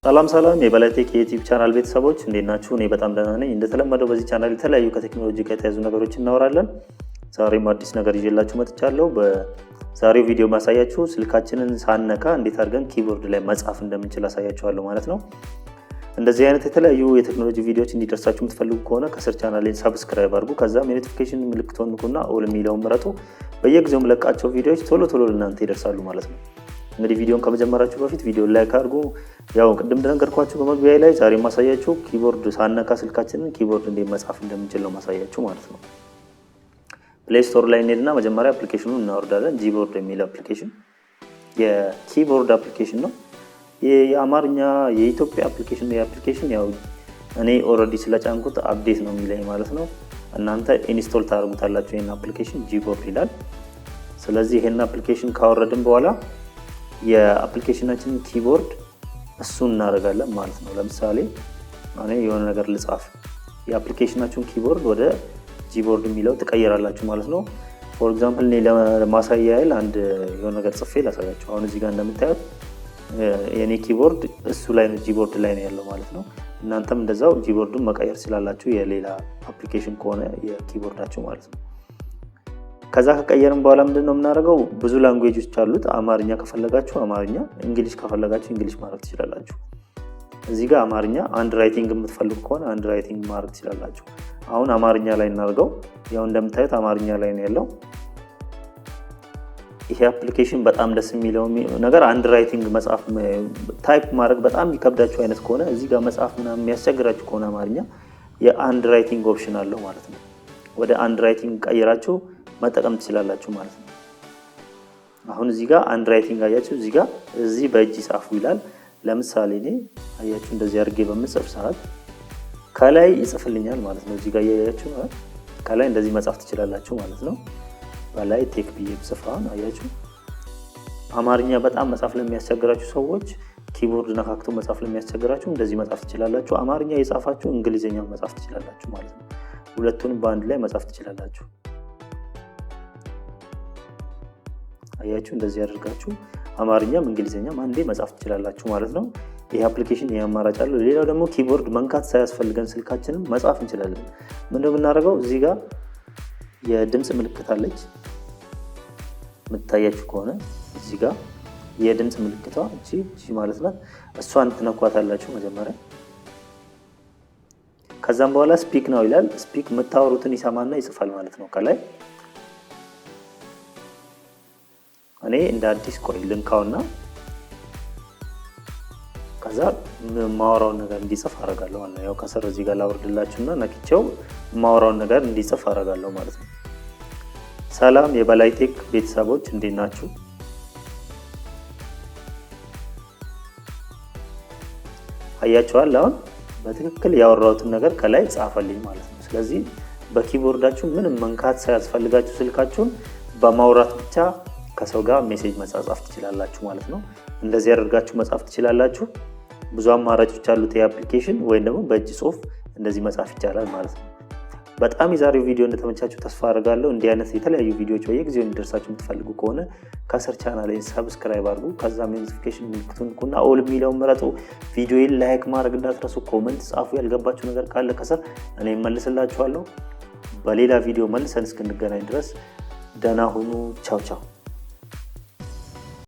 ሰላም የBelayTech የዩቲዩብ ቻናል ቤተሰቦች እንዴት ናችሁ? እኔ በጣም ደህና ነኝ። እንደተለመደው በዚህ ቻናል የተለያዩ ከቴክኖሎጂ ጋር የተያያዙ ነገሮችን እናወራለን። ዛሬም አዲስ ነገር ይዤላችሁ መጥቻለሁ። በዛሬው ቪዲዮ ማሳያችሁ ስልካችንን ሳንነካ እንዴት አድርገን ኪቦርድ ላይ መጻፍ እንደምንችል አሳያችኋለሁ ማለት ነው። እንደዚህ አይነት የተለያዩ የቴክኖሎጂ ቪዲዮዎች እንዲደርሳችሁ የምትፈልጉ ከሆነ ከስር ቻናሌን ሰብስክራይብ አድርጉ። ከዛም የኖቲፊኬሽን ምልክቱን ንኩና ኦል የሚለውን ምረጡ። በየጊዜው መለቃቸው ቪዲዮዎች ቶሎ ለእናንተ ይደርሳሉ ማለት ነው። እንግዲህ ቪዲዮን ከመጀመራችሁ በፊት ቪዲዮ ላይክ አድርጉ። ያው ቅድም እንደነገርኳችሁ በመግቢያዬ ላይ ዛሬ ማሳያችሁ ኪቦርድ ሳንነካ ስልካችንን ኪቦርድ እንዴት መጻፍ እንደምንችል ነው ማሳያችሁ ማለት ነው። Play Store ላይ እንሄድና መጀመሪያ አፕሊኬሽኑን እናወርዳለን። ጂቦርድ የሚል አፕሊኬሽን የኪቦርድ አፕሊኬሽን ነው። የአማርኛ የኢትዮጵያ አፕሊኬሽን ነው። የአፕሊኬሽን ያው እኔ ኦሬዲ ስለጫንኩት አፕዴት ነው የሚለኝ ማለት ነው። እናንተ ኢንስቶል ታደርጉታላችሁ ይሄን አፕሊኬሽን ጂቦርድ ይላል። ስለዚህ ይሄን አፕሊኬሽን ካወረድን በኋላ የአፕሊኬሽናችንን ኪቦርድ እሱን እናደርጋለን ማለት ነው። ለምሳሌ እኔ የሆነ ነገር ልጻፍ የአፕሊኬሽናችሁን ኪቦርድ ወደ ጂቦርድ የሚለው ትቀይራላችሁ ማለት ነው። ፎር ኤግዛምፕል እኔ ለማሳያ ያህል አንድ የሆነ ነገር ጽፌ ላሳያችሁ። አሁን እዚህ ጋር እንደምታዩት የኔ ኪቦርድ እሱ ላይ ነው ጂቦርድ ላይ ነው ያለው ማለት ነው። እናንተም እንደዛው ጂቦርዱን መቀየር ስላላችሁ የሌላ አፕሊኬሽን ከሆነ የኪቦርዳችሁ ማለት ነው። ከዛ ከቀየርን በኋላ ምንድነው የምናደርገው? ብዙ ላንጉዌጆች አሉት። አማርኛ ከፈለጋችሁ አማርኛ፣ እንግሊሽ ከፈለጋችሁ እንግሊሽ ማድረግ ትችላላችሁ። እዚህ ጋር አማርኛ አንድ ራይቲንግ የምትፈልጉ ከሆነ አንድ ራይቲንግ ማድረግ ትችላላችሁ። አሁን አማርኛ ላይ እናድርገው። ያው እንደምታዩት አማርኛ ላይ ነው ያለው። ይሄ አፕሊኬሽን በጣም ደስ የሚለው ነገር አንድ ራይቲንግ መጻፍ ታይፕ ማድረግ በጣም የሚከብዳችሁ አይነት ከሆነ እዚህ ጋር መጻፍ ምናምን የሚያስቸግራችሁ ከሆነ አማርኛ የአንድ ራይቲንግ ኦፕሽን አለው ማለት ነው። ወደ አንድ ራይቲንግ ቀይራችሁ መጠቀም ትችላላችሁ ማለት ነው። አሁን እዚህ ጋር አንድ ራይቲንግ አያችሁ። እዚህ ጋር እዚህ በእጅ ጻፉ ይላል። ለምሳሌ እኔ አያችሁ እንደዚህ አድርጌ በምጽፍ ሰዓት ከላይ ይጽፍልኛል ማለት ነው። እዚህ ጋር ያያችሁ ከላይ እንደዚህ መጻፍ ትችላላችሁ ማለት ነው። BelayTech ብዬ ጽፋን አያችሁ። አማርኛ በጣም መጻፍ ለሚያስቸግራችሁ ሰዎች ኪቦርድ ነካክቶ መጻፍ ለሚያስቸግራችሁ እንደዚህ መጻፍ ትችላላችሁ። አማርኛ የጻፋችሁ እንግሊዘኛ መጻፍ ትችላላችሁ ማለት ነው። ሁለቱንም በአንድ ላይ መጻፍ ትችላላችሁ። አያችሁ እንደዚህ አድርጋችሁ አማርኛም እንግሊዘኛም አንዴ መጻፍ ትችላላችሁ ማለት ነው። ይሄ አፕሊኬሽን ያማራጭ አለው። ሌላው ደግሞ ኪቦርድ መንካት ሳያስፈልገን ስልካችንን መጻፍ እንችላለን። ምንድነው የምናደርገው? እዚህ ጋር የድምጽ ምልክት አለች የምታያችሁ ከሆነ እዚህ ጋር የድምጽ ምልክቷ እቺ ማለት ናት። እሷን ትነኳታላችሁ መጀመሪያ። ከዛም በኋላ ስፒክ ነው ይላል። ስፒክ የምታወሩትን ይሰማና ይጽፋል ማለት ነው ከላይ። እኔ እንደ አዲስ ቆይ ልንካውና ከዛ ማወራውን ነገር እንዲጽፍ አደርጋለሁ ማለት ነው። ያው ከስር እዚህ ጋር ላወርድላችሁና ነክቼው ማወራውን ነገር እንዲጽፍ አደርጋለሁ ማለት ነው። ሰላም የBelayTech ቤተሰቦች እንዴት ናችሁ? አያችኋል አሁን በትክክል ያወራሁትን ነገር ከላይ ጻፈልኝ ማለት ነው። ስለዚህ በኪቦርዳችሁ ምንም መንካት ሳያስፈልጋችሁ ስልካችሁን በማውራት ብቻ ከሰው ጋር ሜሴጅ መጻጻፍ ትችላላችሁ ማለት ነው። እንደዚህ አድርጋችሁ መጻፍ ትችላላችሁ። ብዙ አማራጮች አሉት የአፕሊኬሽን ወይም ደግሞ በእጅ ጽሁፍ እንደዚህ መጻፍ ይቻላል ማለት ነው። በጣም የዛሬው ቪዲዮ እንደተመቻችሁ ተስፋ አደርጋለሁ። እንዲህ አይነት የተለያዩ ቪዲዮዎች በየጊዜው እንዲደርሳችሁ የምትፈልጉ ከሆነ ከስር ቻናሌን ሰብስክራይብ አድርጉ። ከዛም ኖቲፊኬሽን ምልክቱን ንኩና ኦል የሚለውን ምረጡ። ቪዲዮዬን ላይክ ማድረግ እንዳትረሱ። ኮሜንት ጻፉ። ያልገባችሁ ነገር ካለ ከስር እኔ መልስላችኋለሁ። በሌላ ቪዲዮ መልሰን እስክንገናኝ ድረስ ደህና ሁኑ። ቻው ቻው።